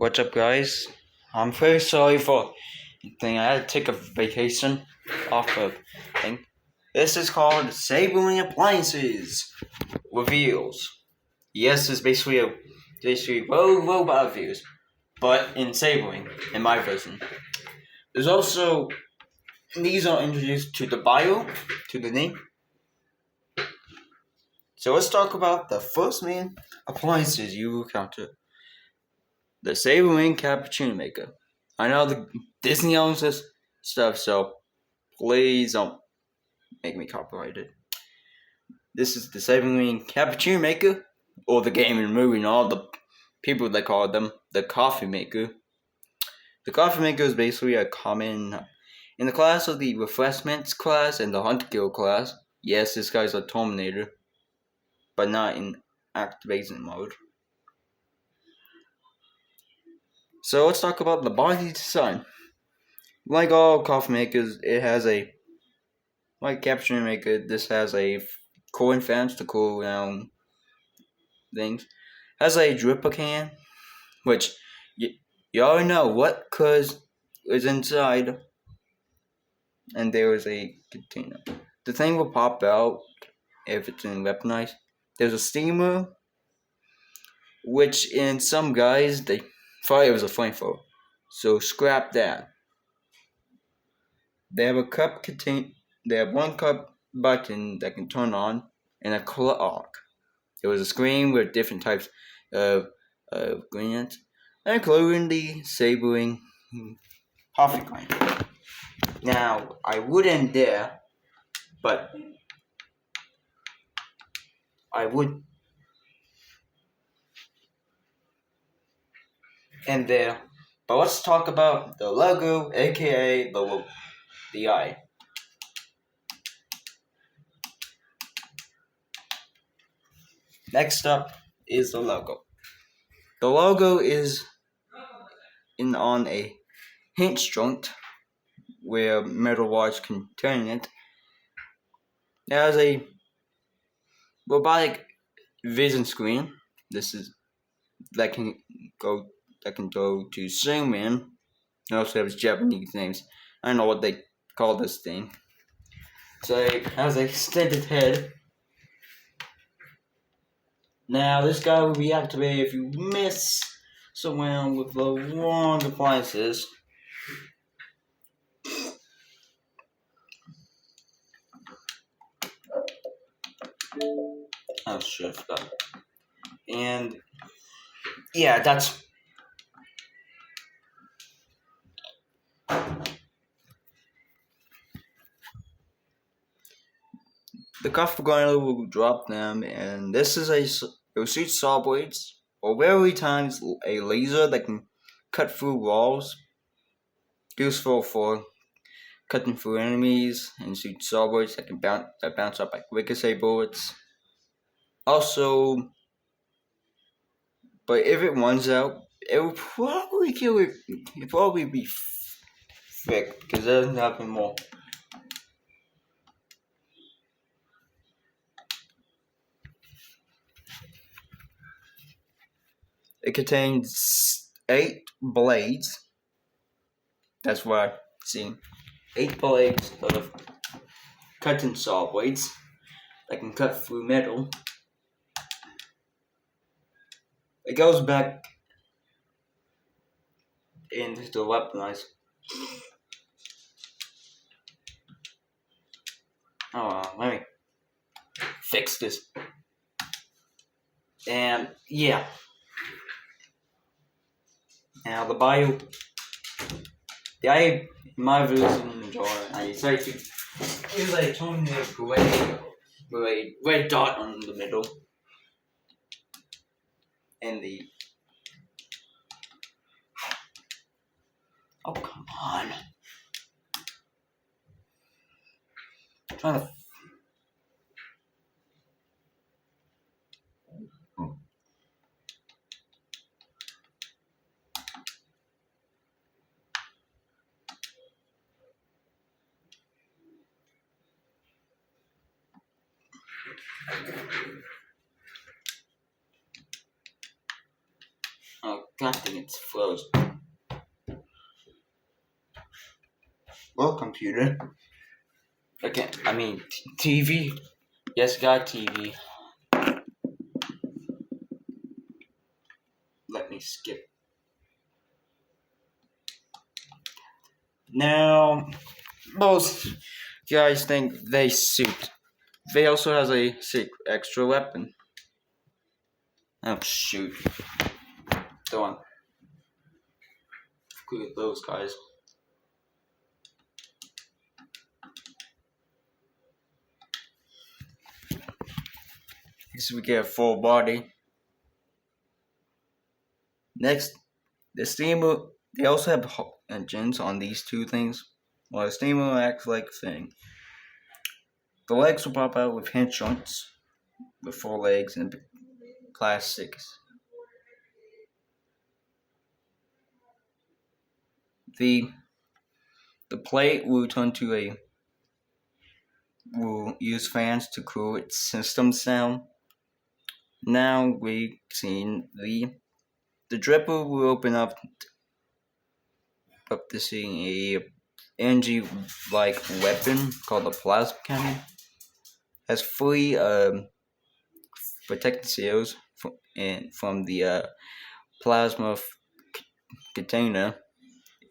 What's up, guys? I'm very sorry for thing. I had to take a vacation off of thing. This is called Saberling Appliances Reveals. Yes, it's basically robot reviews, but in Saberling, in my version. There's also these are introduced to the bio, to the name. So let's talk about the first main appliances you will encounter. The Saberling Cappuccino Maker. I know the Disney owns this stuff, so please don't make me copyrighted. This is the Saberling Cappuccino Maker, or the game and movie, and all the people that call them the Coffee Maker. The Coffee Maker is basically a common in the class of the Refreshments class and the Hunt Kill class. Yes, this guy's a Terminator, but not in activation mode. So let's talk about the body design. Like all coffee makers, it has a cappuccino maker. This has a cooling fans to cool down things. Has a dripper can, which you already know what is inside, and there is a container. The thing will pop out if it's in weaponized. There's a steamer, which in some guys they thought it was a flamethrower, so scrap that. They have a cup contain. They have one cup button that can turn on, and a clock. There was a screen with different types of ingredients, including the Saberling coffee grinder. Now, I wouldn't dare, but I would end there. But let's talk about the logo, aka the eye. Next up is the logo. The logo is on a hinge joint where metal wires can turn it. It has a robotic vision screen. This is that can go to zoom in. It also has Japanese names. I don't know what they call this thing. So it has an extended head. Now this guy will be activated if you miss someone with the wrong appliances. Oh shit, I forgot. And yeah, that's the coffee grinder will drop them, and this is it will shoot saw blades, or rarely times a laser that can cut through walls, useful for cutting through enemies, and shoot saw blades that can bounce up like ricochet bullets. Also, but if it runs out, it will probably kill it. It'll probably be thick because it doesn't happen more. It contains 8 blades. That's what I've seen. 8 blades of cutting saw blades that can cut through metal. It goes back into the weaponized. Let me fix this. And yeah. Now the bio. In my version, I decided to use a toenail gray with a red dot on the middle. And the oh come on. I'm trying to God dang, it's frozen. Well, computer. Okay, I mean TV. Yes, got TV. Let me skip. Now, most guys think they suit. They also has a secret extra weapon. Oh shoot! Don't want to include those guys. So we get a full body. Next, the steamer. They also have engines on these two things. While the steamer acts like a thing. The legs will pop out with hinge joints, with 4 legs and plastics. The the plate will turn to a will use fans to cool its system sound. Now we've seen the dripper will open up to seeing a energy like weapon called a plasma cannon. Has 3 protected seals from the plasma container.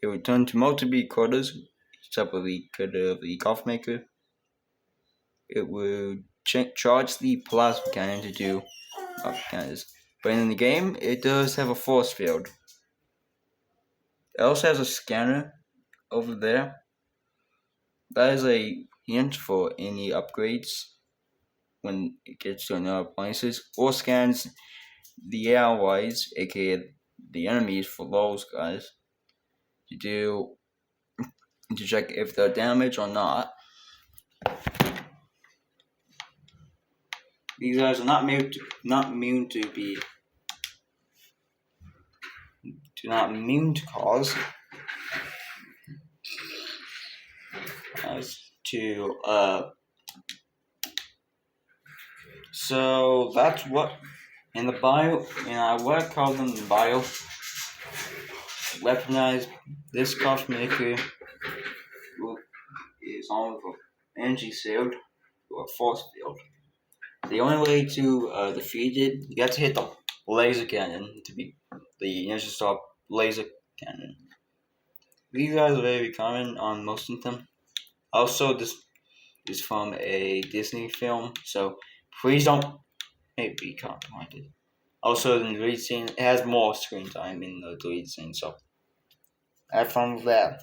It will turn to multiple quarters, except for the cutter of the golf maker. It will charge the plasma cannon to do cannons. But in the game, it does have a force field. It also has a scanner over there. That is a hint for any upgrades when it gets to another appliances, or scans the allies, aka the enemies, for those guys to check if they're damaged or not. These guys are not immune to cause to so that's what in the bio, and what I call them in bio, weaponized. This cough maker is on with an energy shield or a force field. The only way to defeat it, you have to hit the laser cannon to be the Ninja Star laser cannon. These guys are very common on most of them. Also, this is from a Disney film, so please don't be compromised. Also, in the deleted scene, it has more screen time in the deleted scene, so have fun with that.